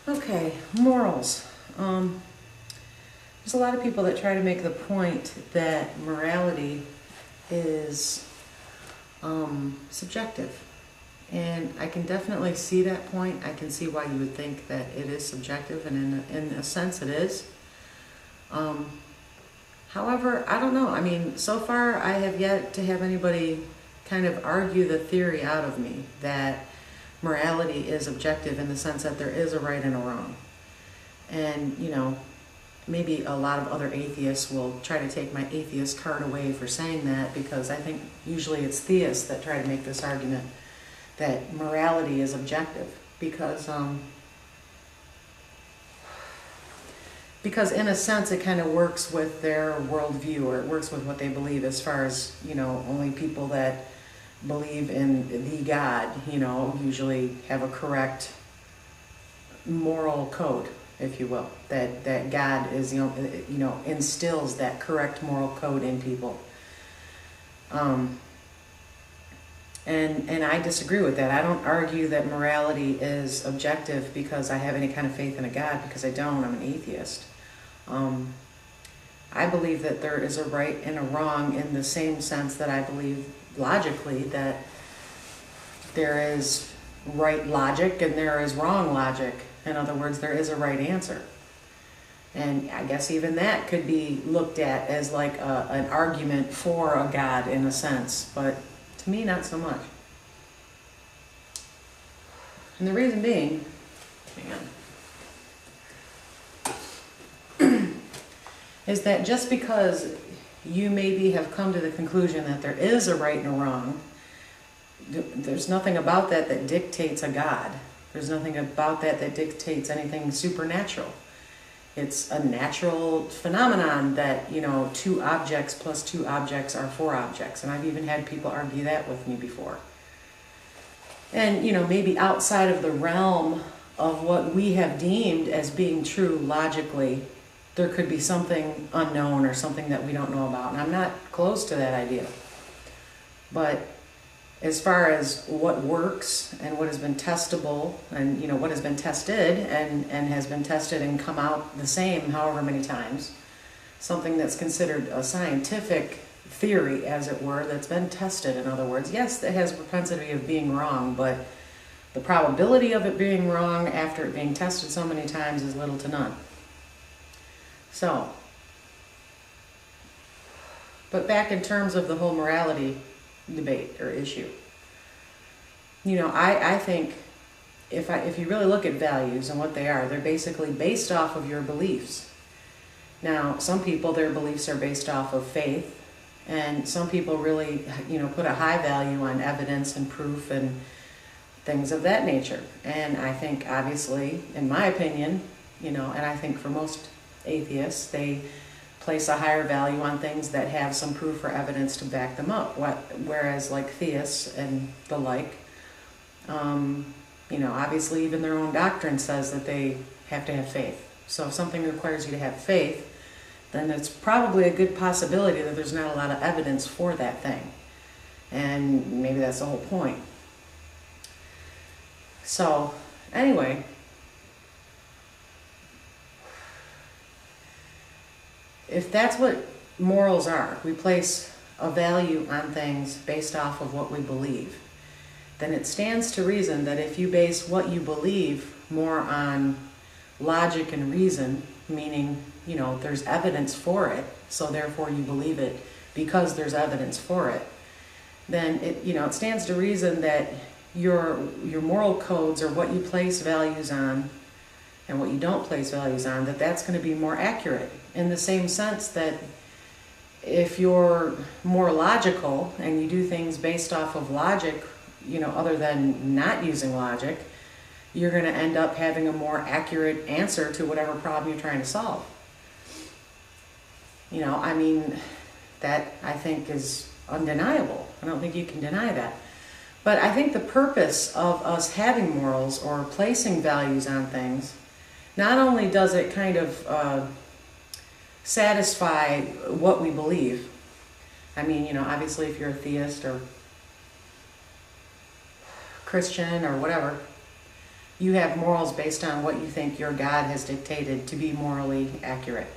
Okay, morals. There's a lot of people that try to make the point that morality is subjective. And I can definitely see that point. I can see why you would think that it is subjective, and in a sense it is. However, I don't know. I mean, so far I have yet to have anybody kind of argue the theory out of me that morality is objective in the sense that there is a right and a wrong. And, you know, maybe a lot of other atheists will try to take my atheist card away for saying that, because I think usually it's theists that try to make this argument that morality is objective, because in a sense it kind of works with their worldview, or it works with what they believe, as far as, you know, only people that believe in the God, you know, usually have a correct moral code, if you will, that God is, you know, instills that correct moral code in people. And I disagree with that. I don't argue that morality is objective because I have any kind of faith in a God, because I don't. I'm an atheist. I believe that there is a right and a wrong, in the same sense that I believe logically that there is right logic and there is wrong logic. In other words, there is a right answer. And I guess even that could be looked at as like an argument for a God in a sense, but to me, not so much. And the reason being, is that just because you maybe have come to the conclusion that there is a right and a wrong, there's nothing about that that dictates a God. There's nothing about that that dictates anything supernatural. It's a natural phenomenon that, you know, 2 objects plus 2 objects are 4 objects. And I've even had people argue that with me before. And, you know, maybe outside of the realm of what we have deemed as being true logically, there could be something unknown or something that we don't know about. And I'm not close to that idea. But as far as what works and what has been testable, and, you know, what has been tested and has been tested and come out the same however many times, something that's considered a scientific theory, as it were, that's been tested, in other words, yes, it has a propensity of being wrong, but the probability of it being wrong after it being tested so many times is little to none. So, but back in terms of the whole morality debate or issue, you know, I think if you really look at values and what they are, they're basically based off of your beliefs. Now, some people, their beliefs are based off of faith, and some people really, you know, put a high value on evidence and proof and things of that nature. And I think, obviously, in my opinion, you know, and I think for most atheists, they place a higher value on things that have some proof or evidence to back them up. Whereas like theists and the like, you know, obviously even their own doctrine says that they have to have faith. So if something requires you to have faith, then it's probably a good possibility that there's not a lot of evidence for that thing. And maybe that's the whole point. So anyway, if that's what morals are, we place a value on things based off of what we believe, then it stands to reason that if you base what you believe more on logic and reason, meaning, you know, there's evidence for it, so therefore you believe it because there's evidence for it, then it, you know, it stands to reason that your moral codes, or what you place values on and what you don't place values on, that's going to be more accurate, in the same sense that if you're more logical and you do things based off of logic, you know, other than not using logic, you're going to end up having a more accurate answer to whatever problem you're trying to solve. You know, I mean, that I think is undeniable. I don't think you can deny that. But I think the purpose of us having morals or placing values on things, not only does it kind of satisfy what we believe. I mean, you know, obviously if you're a theist or Christian or whatever, you have morals based on what you think your God has dictated to be morally accurate.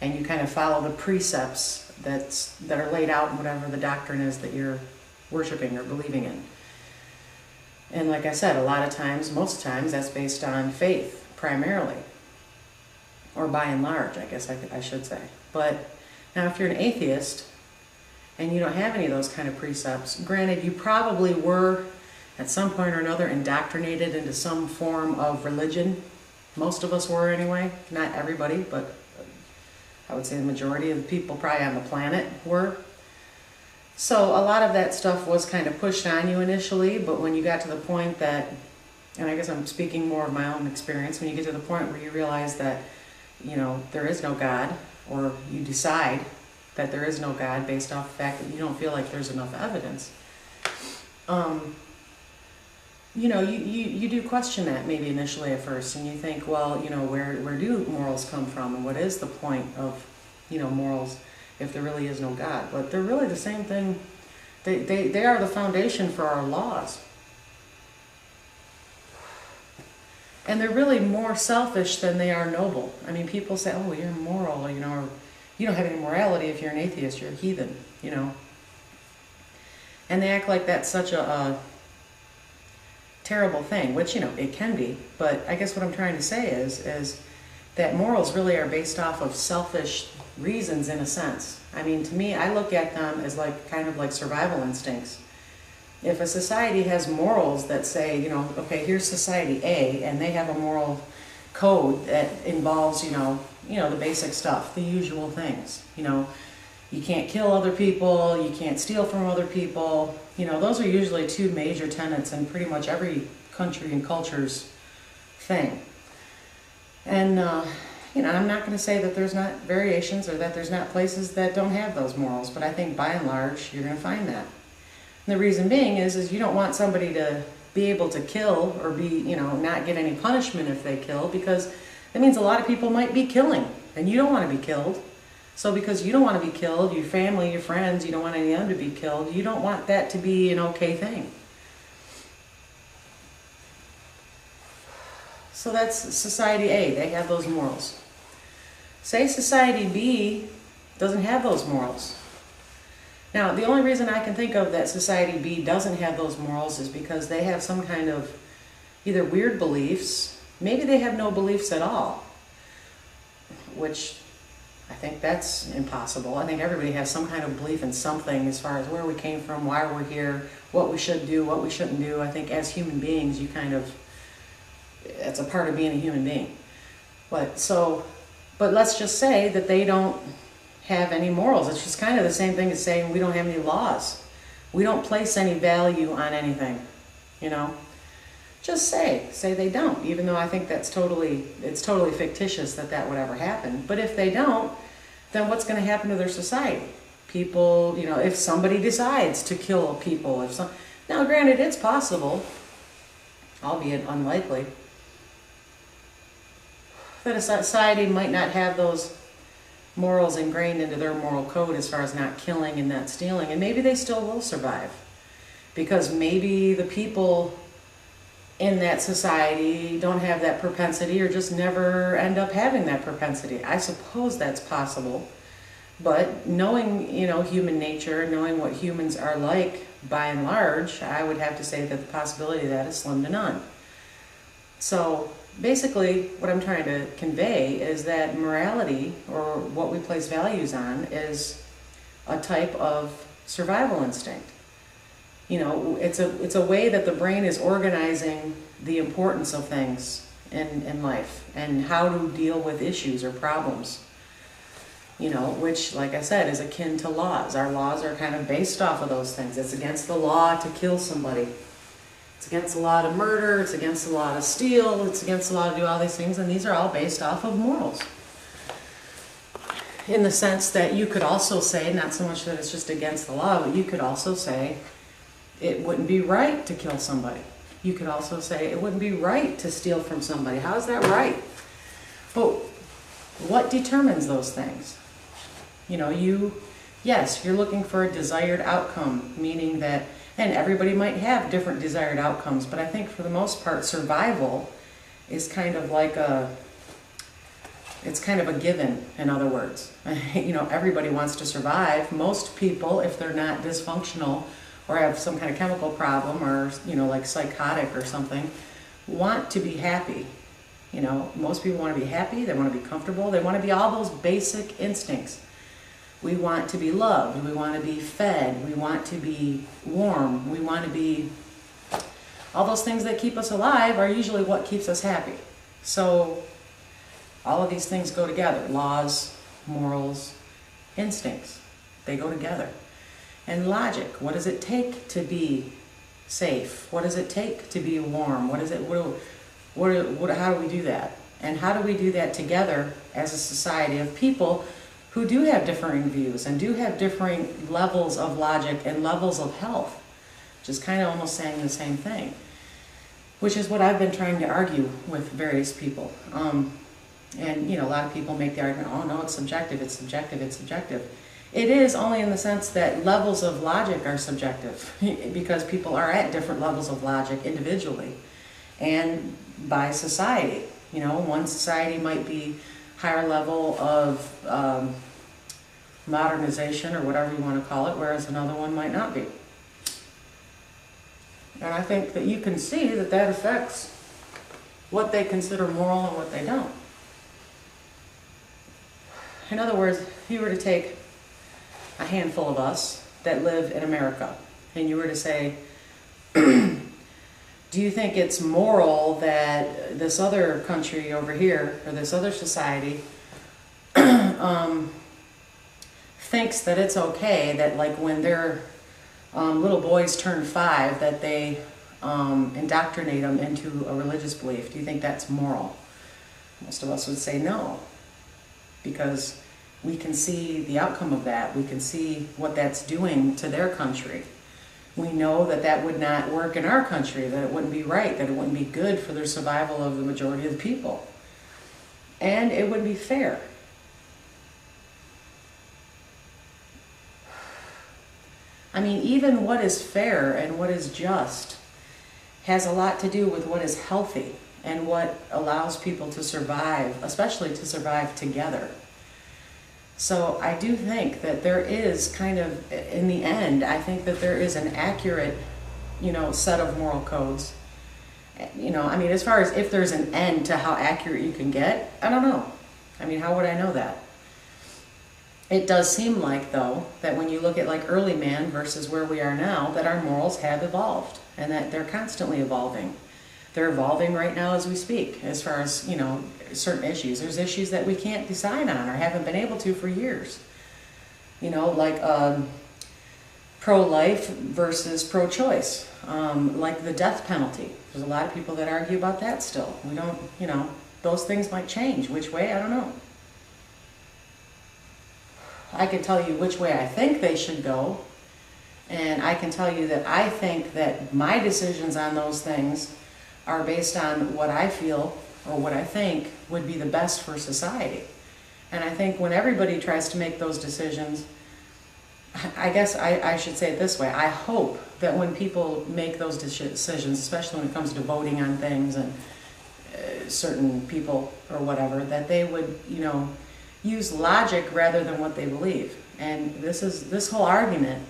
And you kind of follow the precepts that are laid out in whatever the doctrine is that you're worshiping or believing in. And like I said, a lot of times, most times, that's based on faith, primarily. Or by and large, I guess I should say. But now if you're an atheist, and you don't have any of those kind of precepts, granted, you probably were, at some point or another, indoctrinated into some form of religion. Most of us were anyway. Not everybody, but I would say the majority of the people probably on the planet were. So a lot of that stuff was kind of pushed on you initially, but when you got to the point that, and I guess I'm speaking more of my own experience, when you get to the point where you realize that, you know, there is no God, or you decide that there is no God based off the fact that you don't feel like there's enough evidence, you know, you do question that maybe initially at first, and you think, well, you know, where do morals come from, and what is the point of, you know, morals if there really is no God? But they're really the same thing. They are the foundation for our laws. And they're really more selfish than they are noble. I mean, people say, oh, you're moral, you know, or you don't have any morality if you're an atheist, you're a heathen, you know. And they act like that's such a terrible thing, which, you know, it can be. But I guess what I'm trying to say is that morals really are based off of selfish reasons in a sense. I mean, to me, I look at them as like kind of like survival instincts. If a society has morals that say, you know, okay, here's society A, and they have a moral code that involves, you know, the basic stuff, the usual things. You know, you can't kill other people, you can't steal from other people. You know, those are usually two major tenets in pretty much every country and culture's thing. And, you know, I'm not going to say that there's not variations or that there's not places that don't have those morals, but I think by and large you're going to find that. And the reason being is you don't want somebody to be able to kill or be, you know, not get any punishment if they kill, because that means a lot of people might be killing, and you don't want to be killed. So because you don't want to be killed, your family, your friends, you don't want any of them to be killed, you don't want that to be an okay thing. So that's society A, they have those morals. Say society B doesn't have those morals. Now, the only reason I can think of that society B doesn't have those morals is because they have some kind of either weird beliefs, maybe they have no beliefs at all, which I think that's impossible. I think everybody has some kind of belief in something as far as where we came from, why we're here, what we should do, what we shouldn't do. I think as human beings, you kind of, it's a part of being a human being. But let's just say that they don't have any morals. It's just kind of the same thing as saying we don't have any laws. We don't place any value on anything, you know. Just say they don't, even though I think it's totally fictitious that would ever happen. But if they don't, then what's going to happen to their society? People, you know, if somebody decides to kill people, now granted, it's possible, albeit unlikely, that a society might not have those morals ingrained into their moral code as far as not killing and not stealing, and maybe they still will survive, because maybe the people in that society don't have that propensity or just never end up having that propensity. I suppose that's possible, but knowing, you know, human nature, knowing what humans are like by and large, I would have to say that the possibility of that is slim to none. So basically what I'm trying to convey is that morality, or what we place values on, is a type of survival instinct. You know, it's a way that the brain is organizing the importance of things in life and how to deal with issues or problems. You know, which, like I said, is akin to laws. Our laws are kind of based off of those things. It's against the law to kill somebody. It's against the law to murder. It's against the law to steal. It's against the law to do all these things, and these are all based off of morals. In the sense that you could also say, not so much that it's just against the law, but you could also say it wouldn't be right to kill somebody. You could also say it wouldn't be right to steal from somebody. How is that right? But what determines those things? You know, yes, you're looking for a desired outcome, meaning that, and everybody might have different desired outcomes, but I think for the most part, survival is kind of like it's kind of a given, in other words. You know, everybody wants to survive. Most people, if they're not dysfunctional or have some kind of chemical problem or, you know, like psychotic or something, want to be happy. You know, most people want to be happy, they want to be comfortable, they want to be all those basic instincts. We want to be loved, we want to be fed, we want to be warm, we want to be... All those things that keep us alive are usually what keeps us happy. So all of these things go together. Laws, morals, instincts, they go together. And logic, what does it take to be safe? What does it take to be warm? How do we do that? And how do we do that together as a society of people who do have differing views and do have differing levels of logic and levels of health? Which is kind of almost saying the same thing. Which is what I've been trying to argue with various people. And, you know, a lot of people make the argument, oh no, it's subjective, it's subjective, it's subjective. It is only in the sense that levels of logic are subjective, because people are at different levels of logic individually and by society. You know, one society might be higher level of modernization or whatever you want to call it, whereas another one might not be. And I think that you can see that that affects what they consider moral and what they don't. In other words, if you were to take a handful of us that live in America, and you were to say, do you think it's moral that this other country over here, or this other society, thinks that it's okay that, like, when their little boys turn 5, that they indoctrinate them into a religious belief? Do you think that's moral? Most of us would say no, because we can see the outcome of that. We can see what that's doing to their country. We know that that would not work in our country, that it wouldn't be right, that it wouldn't be good for the survival of the majority of the people. And it wouldn't be fair. I mean, even what is fair and what is just has a lot to do with what is healthy and what allows people to survive, especially to survive together. So I do think that there is kind of, in the end, I think that there is an accurate, you know, set of moral codes. You know, I mean, as far as if there's an end to how accurate you can get, I don't know. I mean, how would I know that? It does seem like, though, that when you look at like early man versus where we are now, that our morals have evolved and that they're constantly evolving. They're evolving right now as we speak, as far as, you know, certain issues. There's issues that we can't decide on or haven't been able to for years. You know, like pro-life versus pro-choice, like the death penalty. There's a lot of people that argue about that still. We don't, you know, those things might change. Which way? I don't know. I can tell you which way I think they should go, and I can tell you that I think that my decisions on those things are based on what I feel or what I think would be the best for society. And I think when everybody tries to make those decisions, I guess I should say it this way, I hope that when people make those decisions, especially when it comes to voting on things and certain people or whatever, that they would, you know, use logic rather than what they believe. And this whole argument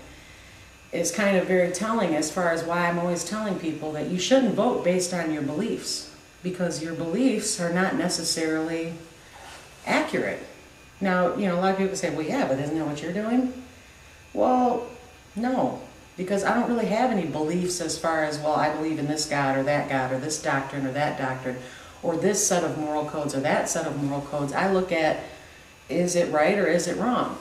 is kind of very telling as far as why I'm always telling people that you shouldn't vote based on your beliefs, because your beliefs are not necessarily accurate. Now, you know, a lot of people say, well, yeah, but isn't that what you're doing? Well, no, because I don't really have any beliefs as far as, well, I believe in this God or this doctrine or that doctrine, or this set of moral codes or that set of moral codes. I look at, is it right or is it wrong?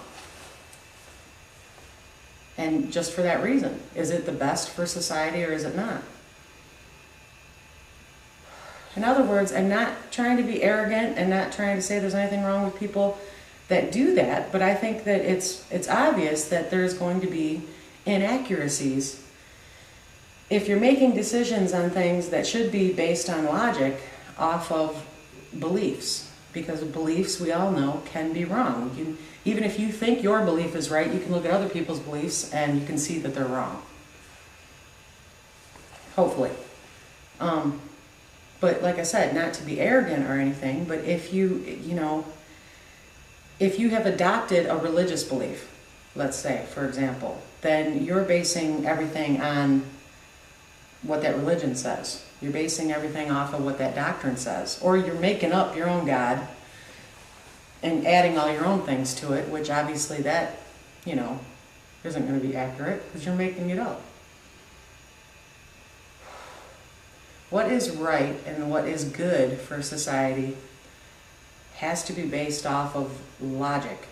And just for that reason, is it the best for society or is it not? In other words, I'm not trying to be arrogant and not trying to say there's anything wrong with people that do that, but I think that it's obvious that there's going to be inaccuracies. If you're making decisions on things that should be based on logic off of beliefs, because beliefs, we all know, can be wrong. Even if you think your belief is right, you can look at other people's beliefs and you can see that they're wrong. Hopefully. But like I said, not to be arrogant or anything, but if if you have adopted a religious belief, let's say, for example, then you're basing everything on what that religion says. You're basing everything off of what that doctrine says. Or you're making up your own God and adding all your own things to it, which obviously that, isn't going to be accurate because you're making it up. What is right and what is good for society has to be based off of logic.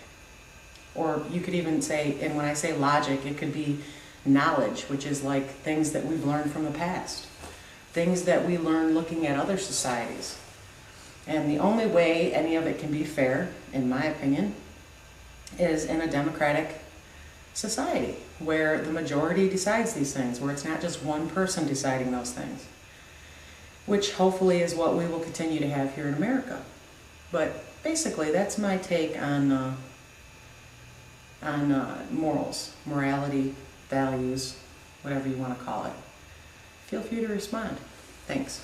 Or you could even say, and when I say logic, it could be knowledge, which is like things that we've learned from the past, things that we learn looking at other societies. And the only way any of it can be fair, in my opinion, is in a democratic society where the majority decides these things, where it's not just one person deciding those things, which hopefully is what we will continue to have here in America. But basically, that's my take on morals, morality, values, whatever you want to call it. Feel free to respond. Thanks.